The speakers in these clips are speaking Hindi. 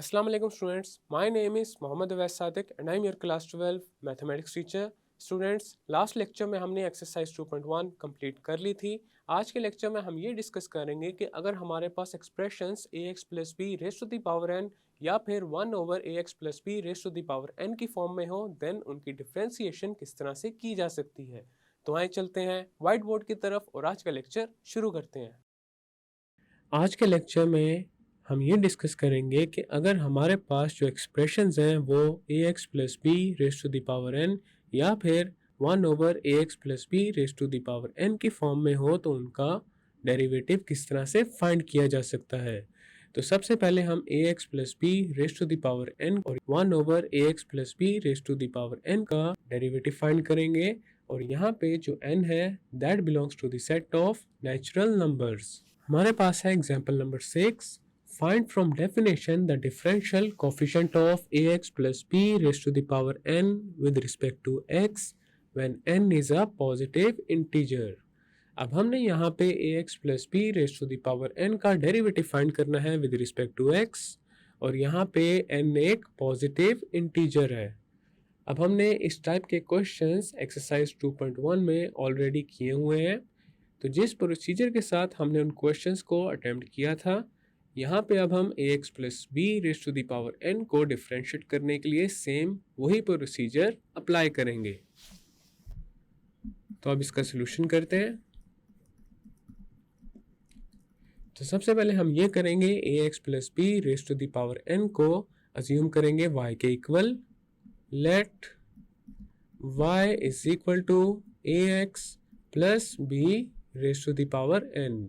Assalamu alaikum students. My name is Mohammed Awais Sadiq and I am your class 12 mathematics teacher. Students last lecture में हमने एक्सरसाइज 2.1 कंप्लीट कर ली थी। आज के लेक्चर में हम ये डिस्कस करेंगे कि अगर हमारे पास expressions a x plus b raise to the power n या फिर 1 over a x plus b raise to the power n की फॉर्म में हो देन उनकी डिफ्रेंसिएशन किस तरह से की जा सकती है। तो आए चलते हैं वाइट बोर्ड की तरफ और आज का लेक्चर शुरू करते हैं। आज के लेक्चर में हम ये डिस्कस करेंगे कि अगर हमारे पास जो एक्सप्रेशंस हैं वो a x plus b raise to the power n या फिर 1 over a x plus b raise to the power n की फॉर्म में हो तो उनका डेरिवेटिव किस तरह से फाइंड किया जा सकता है। तो सबसे पहले हम a x plus b raise to the power n और 1 over a x plus b raise to the power n का डेरिवेटिव फाइंड करेंगे और यहाँ पे जो n है that belongs to the set of natural numbers. हमारे पास है example number 6। Find from definition the differential coefficient of ax plus b raised to the power n with respect to x when n is a positive integer। अब हमने यहाँ पे ax plus b raised to the power n का डेरिवेटिव फाइंड करना है with respect to x और यहाँ पे n एक पॉजिटिव इंटीजर है। अब हमने इस टाइप के क्वेश्चंस एक्सरसाइज 2.1 में ऑलरेडी किए हुए हैं। तो जिस प्रोसीजर के साथ हमने उन क्वेश्चंस को अटेम्प्ट किया था यहाँ पे अब हम a x plus b raise to the power n को डिफ्रेंशिएट करने के लिए सेम वही प्रोसीजर अप्लाई करेंगे। तो अब इसका सोल्यूशन करते हैं। तो सबसे पहले हम ये करेंगे a x plus b raise to the power n को अज्यूम करेंगे y के equal. Let y is equal to a x plus b raise to the power n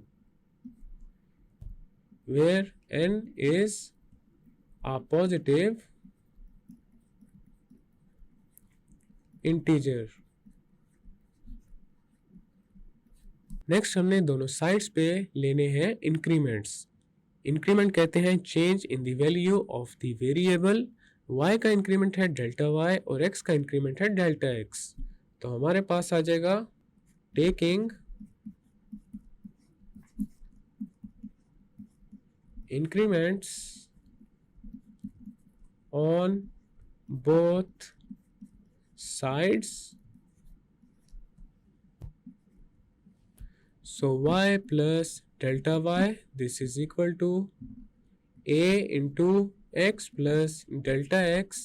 where n is a positive integer। Next हमने दोनों साइड्स पे लेने हैं इंक्रीमेंट्स। इंक्रीमेंट कहते हैं change in the value of the variable. y का इंक्रीमेंट है डेल्टा y और x का इंक्रीमेंट है डेल्टा x। तो हमारे पास आ जाएगा taking increments on both sides, so y plus delta y, this is equal to a into x plus delta x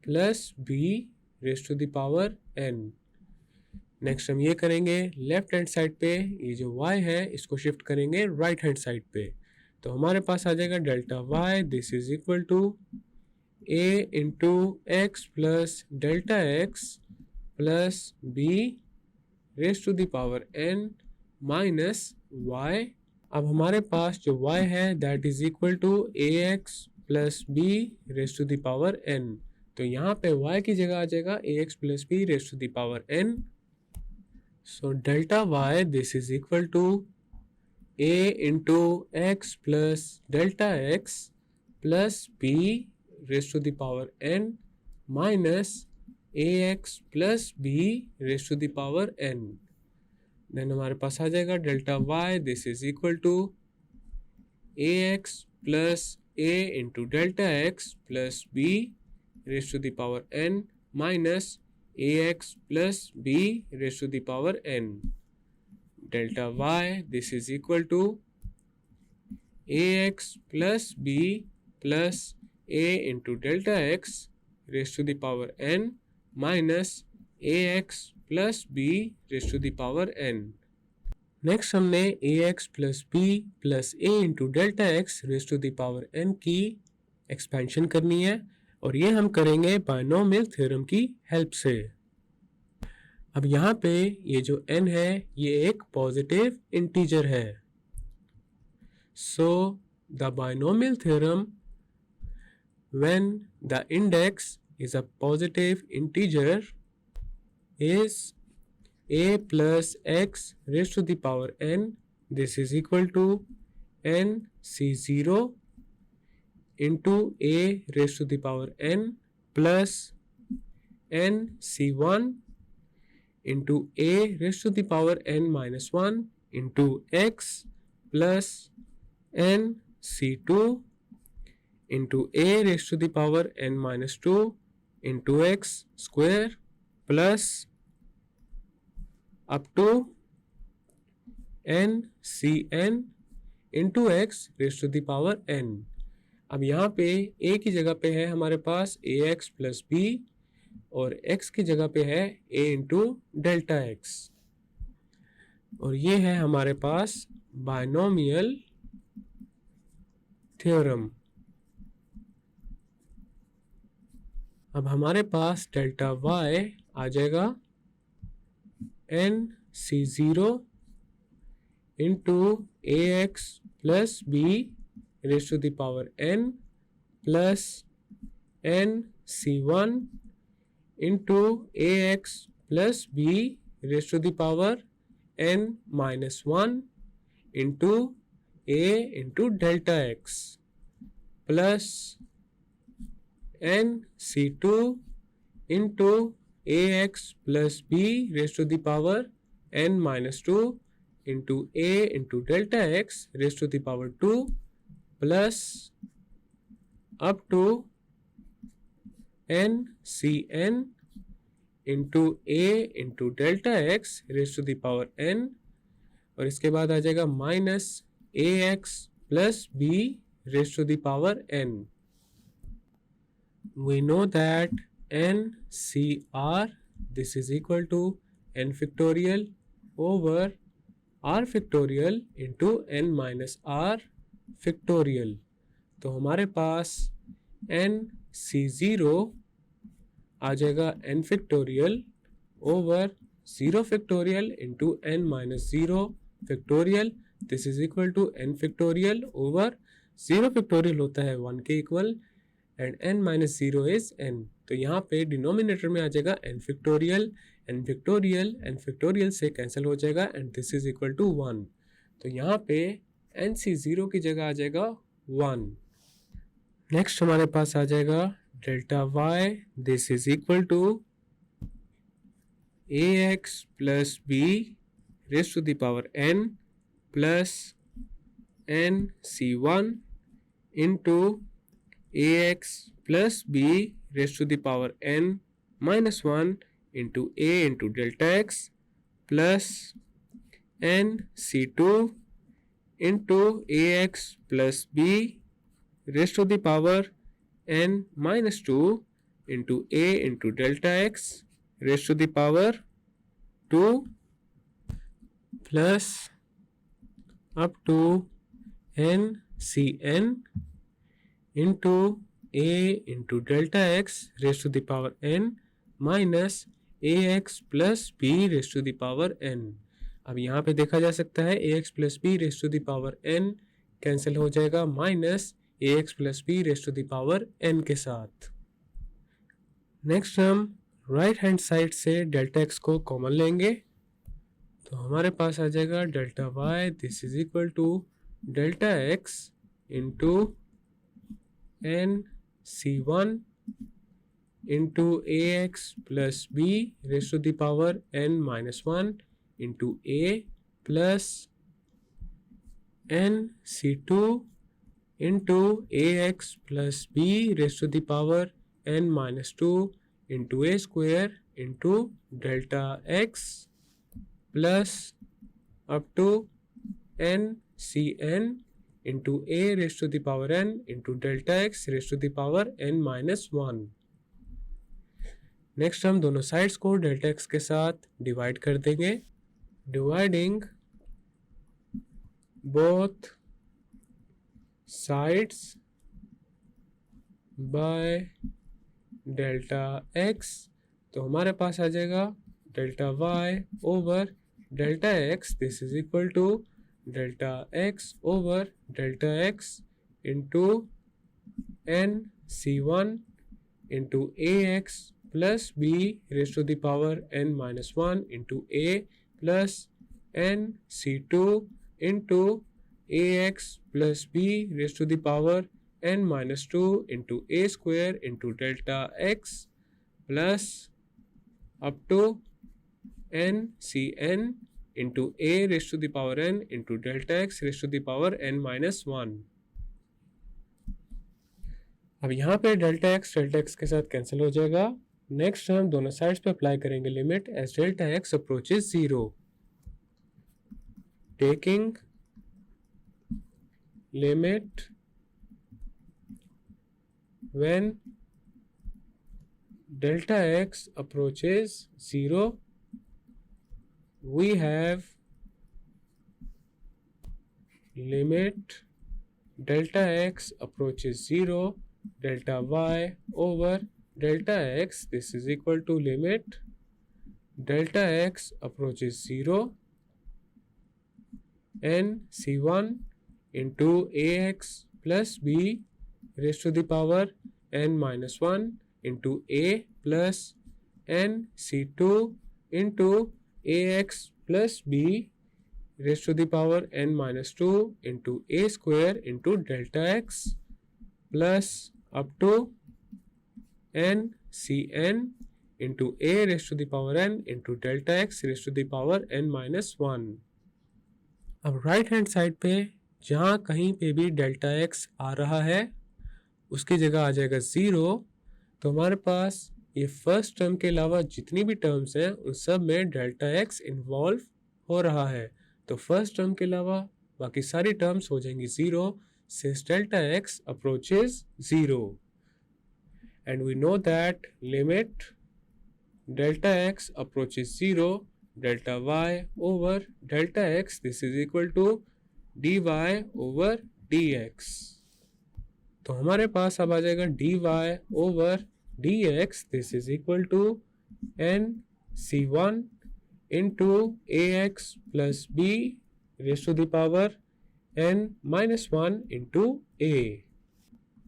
plus b raised to the power n। Next हम ये करेंगे लेफ्ट हैंड साइड पे ये जो y है इसको शिफ्ट करेंगे राइट हैंड साइड पे। तो हमारे पास आ जाएगा delta y this is equal to a into x plus delta x plus b raise to the power n minus y। अब हमारे पास जो y है that is equal to a x plus b raise to the power n। तो यहाँ पे y की जगह आ जाएगा a x plus b raise to the power n। सो delta y this is equal to a into x plus delta x plus b raised to the power n minus ax plus b raised to the power n। Then हमारे पास आ जाएगा delta y this is equal to ax plus a into delta x plus b raised to the power n minus ax plus b raised to the power n। delta y this is equal to ax plus b plus a into delta x raised to the power n minus ax plus b raised to the power n। Next हमने ax plus b plus a into delta x raised to the power n की एक्सपेंशन करनी है और ये हम करेंगे बायनोमियल थ्योरम की हेल्प से। अब यहाँ पे ये जो n है ये एक पॉजिटिव इंटीजर है। So the binomial theorem when the index is a positive integer is a plus x raised to the power n this is equal to n c0 into a raised to the power n plus n c1 into a raised to the power n minus 1 into x plus n c2 into a raised to the power n minus 2 into x square plus up to n cn into x raised to the power n। अब यहाँ पे a की जगह पे है हमारे पास ax प्लस b और x की जगह पे है a इंटू डेल्टा x, और ये है हमारे पास बायनोमियल थ्योरम। अब हमारे पास डेल्टा y आ जाएगा n c0 into ax plus b raise to the power n plus n c1 into ax plus b raise to the power n minus 1 into a into delta x plus n c2 into ax plus b raise to the power n minus 2 into a into delta x raise to the power 2 plus up to n cn into a into delta x raise to the power n, और इसके बाद आ जाएगा minus ax plus b raise to the power n। We know that NCR, this is equal to n factorial over r factorial into n minus r factorial। तो हमारे पास NC0 आ जाएगा n factorial over 0 factorial into n minus 0 factorial, this is equal to n factorial over 0 factorial होता है 1 के equal and n minus 0 is n। तो यहाँ पे डिनोमिनेटर में आ जाएगा n factorial, n factorial n factorial से कैंसिल हो जाएगा and this is equal to 1। तो यहाँ पे nc0 की जगह आ जाएगा 1। नेक्स्ट हमारे पास आ जाएगा delta y, this is equal to ax plus b raise to the power n plus nc1 into ax plus b raised to the power n minus 1 into a into delta x plus n c2 into ax plus b raised to the power n minus 2 into a into delta x raised to the power 2 plus up to n cn into a into delta x raised to the power n minus ax plus b raised to the power n। अब यहाँ पे देखा जा सकता है ax plus b raised to the power n cancel हो जाएगा minus ax plus b raised to the power n के साथ। नेक्स्ट हम राइट हैंड साइड से डेल्टा x को कॉमन लेंगे, तो हमारे पास आ जाएगा delta y, this is equal to delta x into n c1 into ax plus b raised to the power n minus 1 into a plus n c2 into ax plus b raised to the power n minus 2 into a square into delta x plus up to n cn into a raised to the power n into delta x raised to the power n minus 1। Next हम दोनों साइड्स को डेल्टा x के साथ डिवाइड कर देंगे, dividing both sides by delta x। तो हमारे पास आ जाएगा delta y over delta x, this is equal to delta x over delta x into n c1 into ax plus b raise to the power n minus 1 into a plus n c2 into ax plus b raise to the power n minus 2 into a square into delta x plus up to n cn into a raised to the power n into delta x raised to the power n minus 1। अब यहाँ पे डेल्टा एक्स के साथ कैंसिल हो जाएगा। नेक्स्ट हम दोनों साइड्स पे अप्लाई करेंगे limit as delta x approaches 0, taking limit when delta x approaches 0, we have limit delta x approaches 0 delta y over delta x. This is equal to limit delta x approaches 0 n c1 into ax plus b raised to the power n minus 1 into a plus n c2 into ax plus b raised to the power n minus 2 into a square into delta x plus up to n cn into a raised to the power n into delta x raised to the power n minus 1. अब राइट हैंड साइड पे जहाँ कहीं पे भी डेल्टा एक्स आ रहा है उसकी जगह आ जाएगा 0। तो हमारे पास ये फर्स्ट टर्म के अलावा जितनी भी टर्म्स हैं उन सब में डेल्टा एक्स इन्वॉल्व हो रहा है। तो फर्स्ट टर्म के अलावा बाकी सारी टर्म्स हो जाएंगी 0 since delta x approaches 0 and we know that limit delta x approaches 0 delta y over delta x, this is equal to dy over dx। तो हमारे पास अब आ जाएगा dy over dx, this is equal to n c1 into ax plus b raised to the power n minus 1 into a,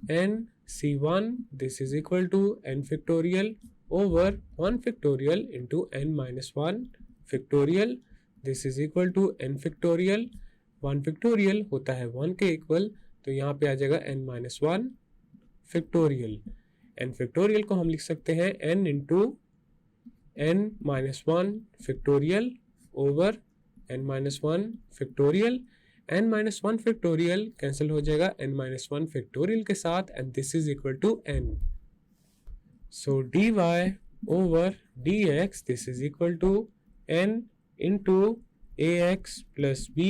n c1 this is equal to n factorial over 1 factorial into n minus 1 factorial, this is equal to n factorial. 1 factorial होता है 1 के इक्वल, तो यहाँ पे आ जाएगा n minus 1 factorial. n factorial को हम लिख सकते हैं n into n minus 1 factorial over n minus 1 factorial. n minus 1 factorial cancel हो जाएगा n माइनस 1 फैक्टोरियल के साथ and this is equal to n। So dy over dx this is equal to n into ax plus b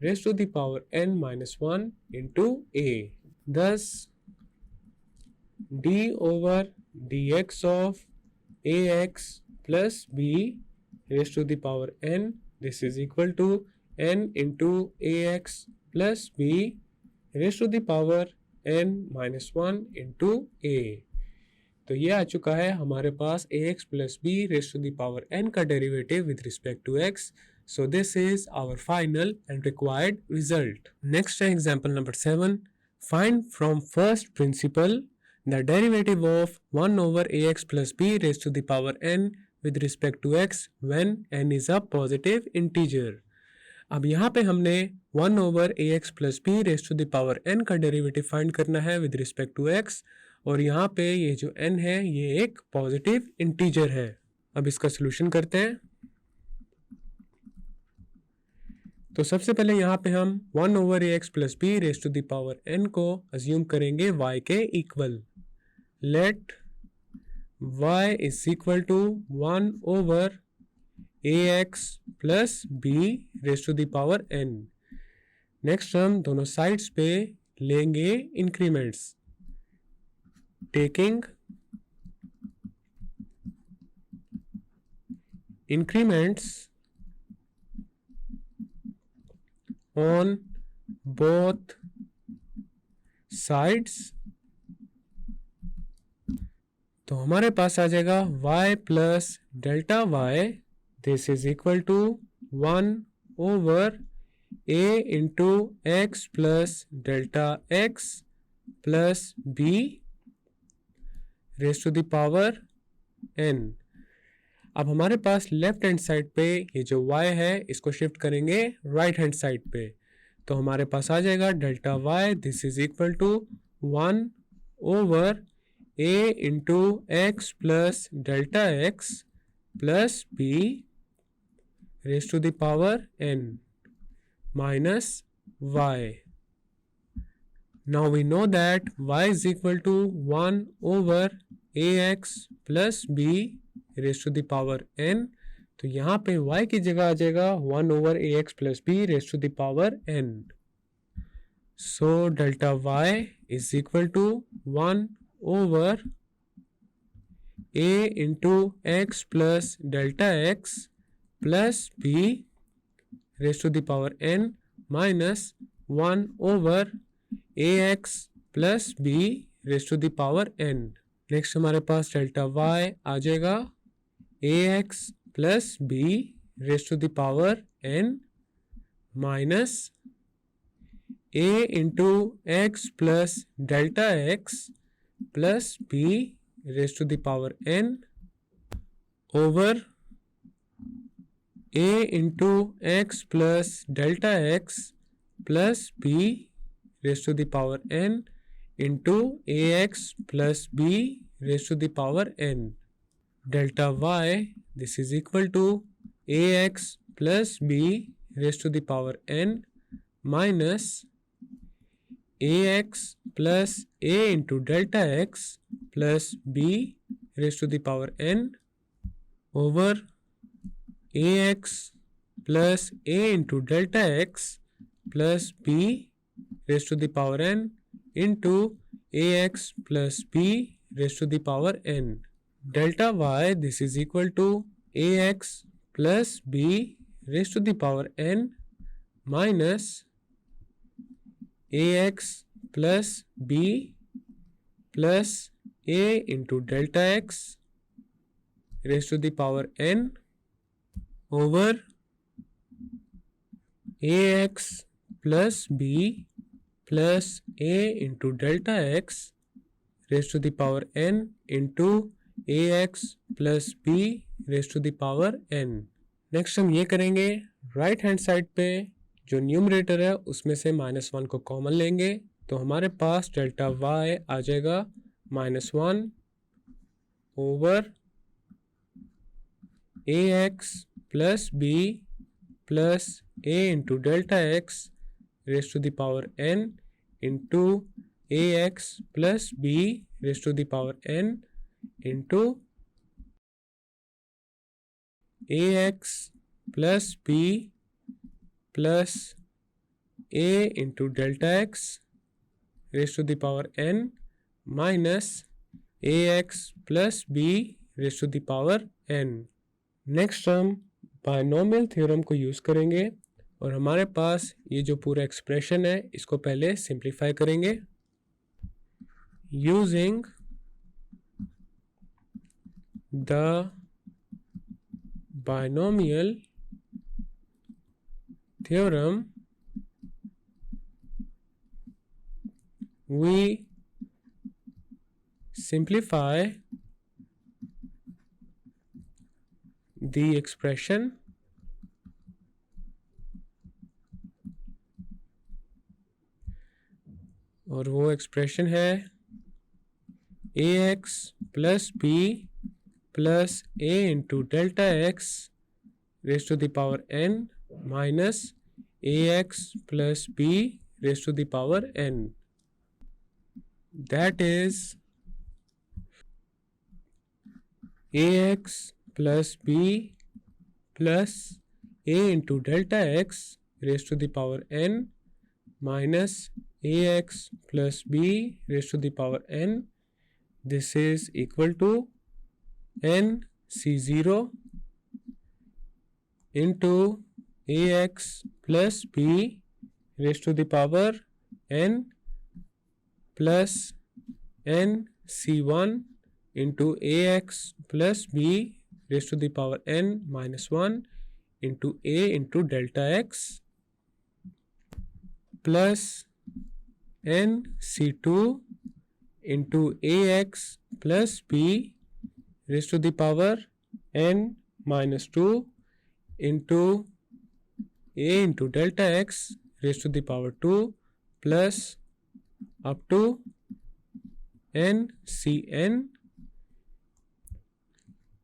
raised to the power n minus 1 into a. Thus, d over dx of ax plus b raised to the power n, this is equal to n into ax plus b raised to the power n minus 1 into a। तो ये आ चुका है हमारे पास ax plus b raised to the power n का derivative with respect to x. So this is our final and required result. Next है example number 7. Find from first principle the derivative of 1 over ax plus b raised to the power n with respect to x when n is a positive integer. अब यहाँ पे हमने 1 over ax plus b raised to the power n का डेरिवेटिव फाइंड करना है with respect to x, और यहाँ पे ये जो n है ये एक पॉजिटिव इंटीजर है। अब इसका सोल्यूशन करते हैं। तो सबसे पहले यहाँ पे हम 1 over ax plus b raised to the power n को अज्यूम करेंगे y के equal. Let y is equal to 1 over ax plus b raised to the power n। Next हम दोनों साइड्स पे लेंगे increments, taking increments on both sides। तो हमारे पास आ जाएगा y plus delta y, this is equal to 1 over a into x plus delta x plus b raise to the power n। अब हमारे पास लेफ्ट हैंड साइड पे ये जो y है इसको शिफ्ट करेंगे राइट हैंड साइड पे, तो हमारे पास आ जाएगा delta y, this is equal to 1 over a into x plus delta x plus b raise to the power n minus y। Now we know that y is equal to 1 over ax plus b raised to the power n. तो यहाँ पे y की जगह आ जाएगा 1 over ax plus b raised to the power n. So delta y is equal to 1 over a into x plus delta x plus b raised to the power n minus 1 over ax plus b raised to the power n. Next हमारे पास डेल्टा y आ जाएगा ax plus b raised to the power n minus a into x plus delta x plus b raised to the power n over a into x plus delta x plus b raised to the power n into ax plus b raised to the power n. Delta y, this is equal to ax plus b raised to the power n minus ax plus a into delta x plus b raised to the power n over ax plus a into delta x plus b raised to the power n into ax plus b raised to the power n. Delta y, this is equal to ax plus b raised to the power n minus ax plus b plus a into delta x raised to the power n over ax plus b plus a into delta x raised to the power n into ax plus b raised to the power n. Next हम ये करेंगे राइट हैंड साइड पे जो न्यूमरेटर है उसमें से -1 को कॉमन लेंगे तो हमारे पास डेल्टा y आ जाएगा -1 over ax plus b plus a into delta x raised to the power n into ax plus b raised to the power n into ax plus b plus a into delta x raised to the power n minus ax plus b raised to the power n. Next हम बायनोमियल थ्योरम को यूज़ करेंगे और हमारे पास ये जो पूरा एक्सप्रेशन है इसको पहले सिंप्लीफाई करेंगे using the binomial theorem we simplify the expression और वो एक्सप्रेशन है ax plus b plus a into delta x raised to the power n minus ax plus b raised to the power n. That is ax plus b plus a into delta x raised to the power n minus ax plus b raised to the power n. This is equal to n c0 into ax plus b raised to the power n plus n c1 into ax plus b raised to the power n minus 1 into a into delta x plus n c2 into ax plus b raised to the power n minus 2 into a into delta x raised to the power 2 plus up to n cn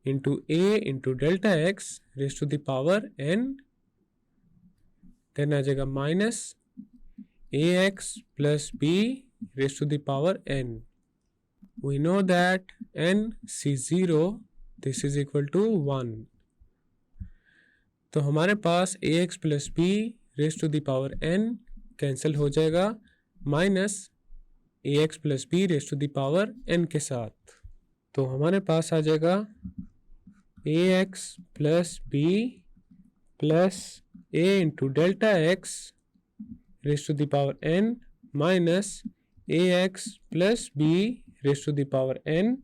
into a into delta x raised to the power n. Then आ जाएगा minus ax plus b raised to the power n. We know that nc0 this is equal to 1. तो हमारे पास ax plus b raise to the power n cancel हो जाएगा minus ax plus b raise to the power n के साथ। तो हमारे पास आ जाएगा ax plus b plus a into delta x raise to the power n minus ax plus b raise to the power n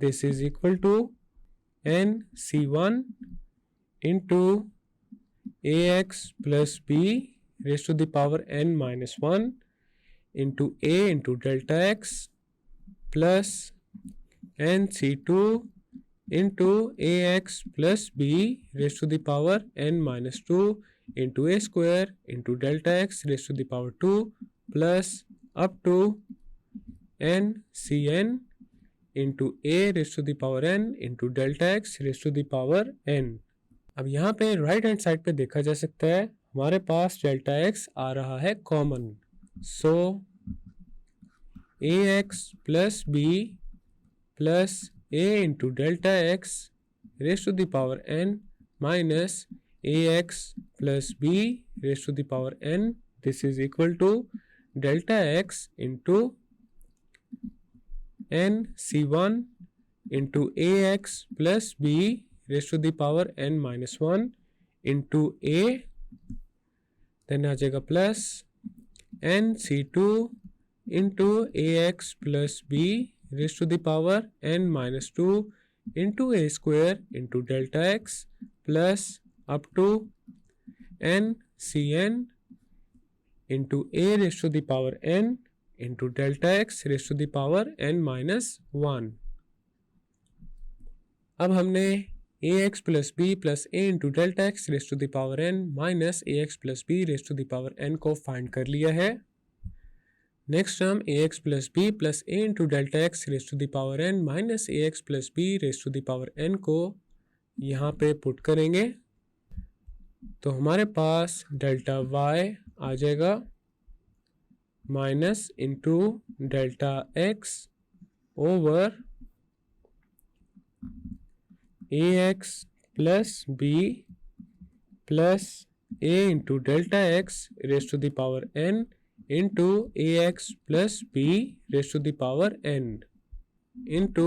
this is equal to nc1 into ax plus b raised to the power n minus 1 into a into delta x plus nc2 into ax plus b raised to the power n minus 2 into a square into delta x raised to the power 2 plus up to ncn into a raised to the power n into delta x raised to the power n। अब यहाँ पे राइट हैंड साइड पे देखा जा सकता है हमारे पास डेल्टा एक्स आ रहा है कॉमन। So a x plus b plus a into delta x raise to the power n minus a x plus b raise to the power n this is equal to delta x into n c one into a x plus b raised to the power n minus 1 into a then आ जाएगा plus nc2 into ax plus b raised to the power n minus 2 into a square into delta x plus up to ncn into a raised to the power n into delta x raised to the power n minus 1। अब हमने ax plus b plus a into delta x raised to the power n minus ax plus b raised to the power n को फाइंड कर लिया है। नेक्स्ट हम ax plus b plus a into delta x raised to the power n minus ax plus b raised to the power n को यहाँ पे पुट करेंगे तो हमारे पास डेल्टा y आ जाएगा minus into delta x over ax plus b plus a into delta x raised to the power n into ax plus b raised to the power n into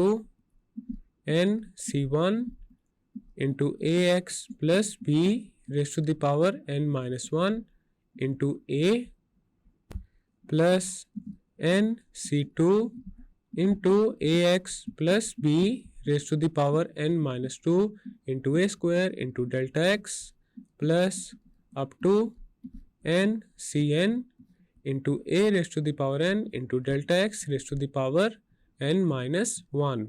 nc1 into ax plus b raised to the power n minus 1 into a plus nc2 into ax plus b raised to the power n minus 2 into a square into delta x plus up to ncn into a raised to the power n into delta x raised to the power n minus 1।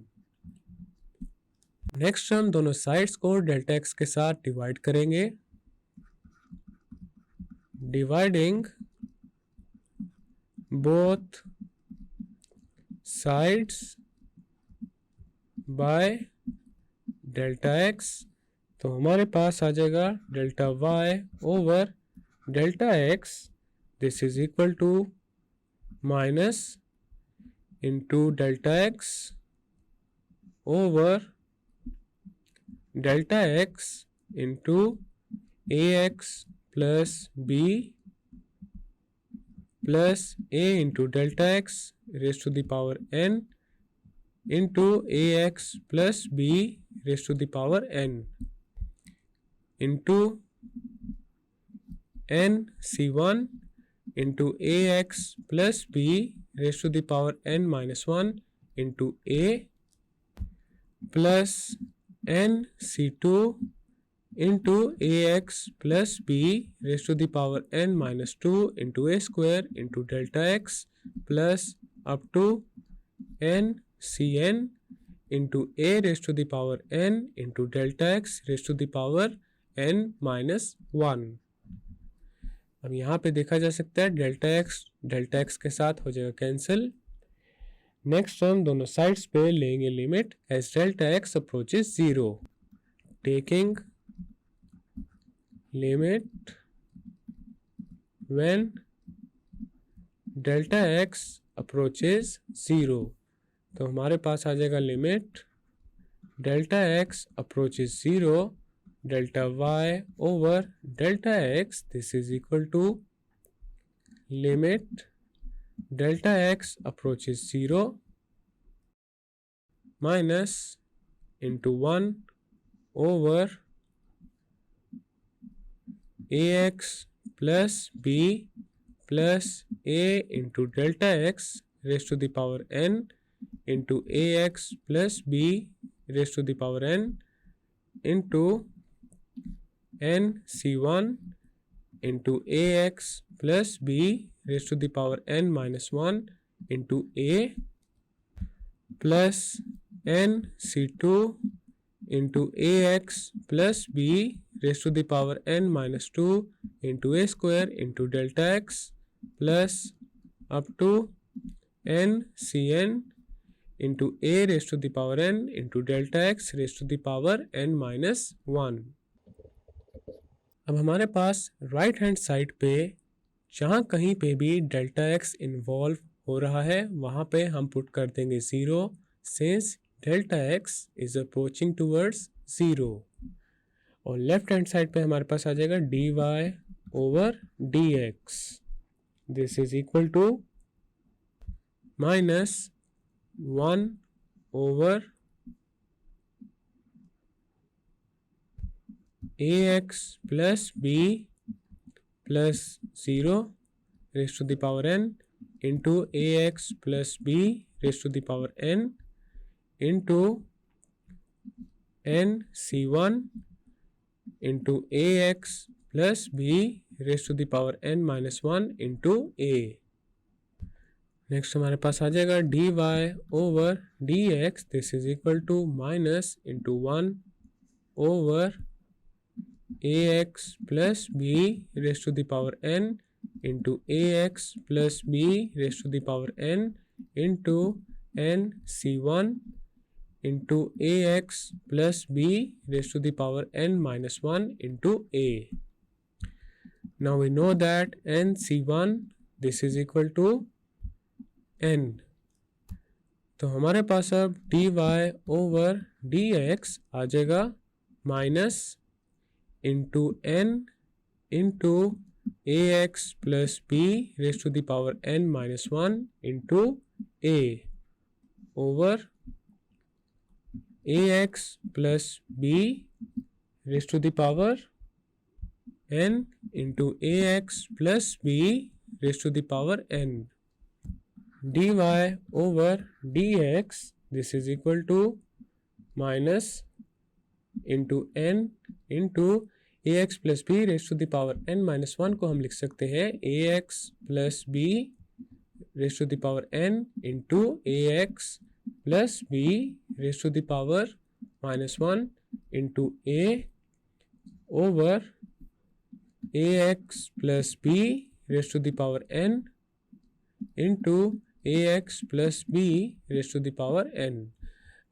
Next हम दोनों साइड्स को डेल्टा एक्स के साथ डिवाइड करेंगे। Dividing both sides by delta x तो हमारे पास आ जाएगा delta y over delta x this is equal to minus into delta x over delta x into a x plus b plus a into delta x raise to the power n into ax plus b raised to the power n into nc1 into ax plus b raised to the power n minus 1 into a plus nc2 into ax plus b raised to the power n minus 2 into a square into delta x plus up to ncn into a raised to the power n into delta x raised to the power n minus 1। अब यहाँ पे देखा जा सकता है डेल्टा एक्स के साथ हो जाएगा कैंसिल। नेक्स्ट हम दोनों साइड्स पे लेंगे limit as delta x approaches 0 taking limit when delta x approaches 0। तो हमारे पास आ जाएगा limit delta x approaches 0 delta y over delta x, this is equal to limit delta x approaches 0 minus into 1 over a x plus b plus a into delta x raise to the power n into a x plus b raise to the power n into n c1 into a x plus b raise to the power n minus 1 into a plus n c2 into a x plus b raise to the power n minus 2 into a square into delta x plus up to n cn into a raise to the power n into delta x raise to the power n minus 1। अब हमारे पास राइट हैंड साइड पे जहाँ कहीं पे भी डेल्टा एक्स इन्वॉल्व हो रहा है वहाँ पे हम पुट कर देंगे 0 since delta x is approaching towards 0। और लेफ्ट हैंड साइड पे हमारे पास आ जाएगा dy over dx, this is equal to minus 1 over ax plus b plus 0 raise to the power n into ax plus b raise to the power n into n c1 into ax plus b raise to the power n minus 1 into a। Next हमारे पास आ जाएगा dy over dx, this is equal to minus into 1 over ax plus b raise to the power n into ax plus b raise to the power n into n c1 into ax plus b raise to the power n minus 1 into a। Now we know that n c1 this is equal to n। तो हमारे पास अब dy ओवर dx आ जाएगा minus into n into ax plus b raise to the power n minus 1 into a over ax plus b raise to the power n into ax plus b raise to the power n। dy over dx this is equal to minus into n into ax plus b raise to the power n minus 1 को हम लिख सकते हैं ax plus b raise to the power n into ax plus b raise to the power minus 1 into a over ax plus b raise to the power n into ax plus b raise to the power n।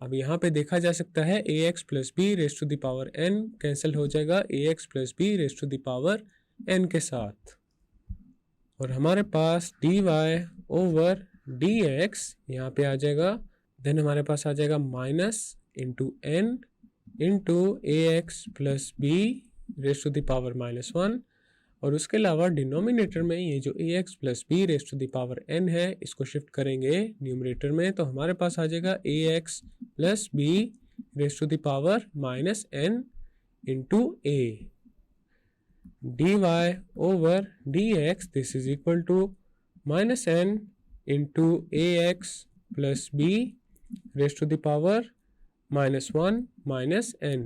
अब यहाँ पे देखा जा सकता है ax plus b raise to the power n cancel हो जाएगा ax plus b raise to the power n के साथ। और हमारे पास dy ओवर dx यहाँ पे आ जाएगा, देन हमारे पास आ जाएगा minus into n into ax plus b raise to the power minus 1। और उसके अलावा डिनोमिनेटर में ये जो ax plus b raise to the power n है इसको शिफ्ट करेंगे न्यूमरेटर में, तो हमारे पास आ जाएगा ax plus b raise to the power minus n into a। dy over dx this is equal to minus n into ax plus b raise to the power minus 1 minus n।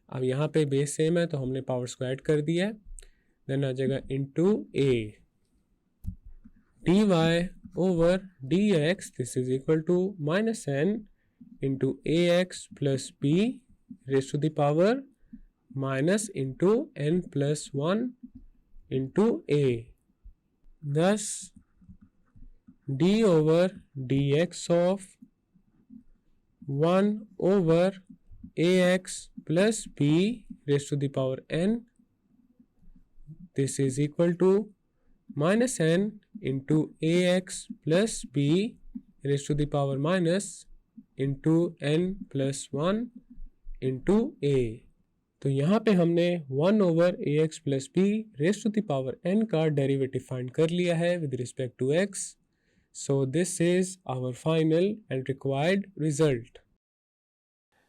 अब यहाँ पे बेस सेम है तो हमने पावर को ऐड कर दिया है, देन आ जाएगा into a। dy over dx this is equal to minus n into ax plus b raise to the power minus into n plus 1 into a। thus d over dx of 1 over ax plus b raise to the power n, this is equal to minus n into a x plus b raise to the power minus into n plus one into a. तो यहाँ पे हमने 1 over a x plus b raise to the power n का डेरिवेटिव फाइंड कर लिया है with respect to x. So this is our final and required result.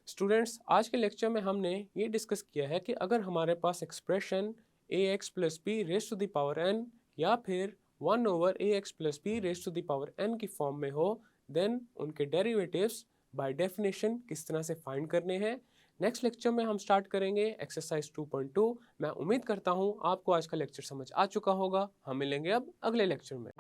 Students, आज के लेक्चर में हमने ये डिस्कस किया है कि अगर हमारे पास expression a x plus b raise to the power n या फिर 1 over a x plus b raise to the power n की फॉर्म में हो, देन उनके डेरिवेटिव्स बाय डेफिनेशन किस तरह से फाइंड करने हैं। नेक्स्ट लेक्चर में हम स्टार्ट करेंगे एक्सरसाइज 2.2। मैं उम्मीद करता हूँ आपको आज का लेक्चर समझ आ चुका होगा। हम मिलेंगे अब अगले लेक्चर में।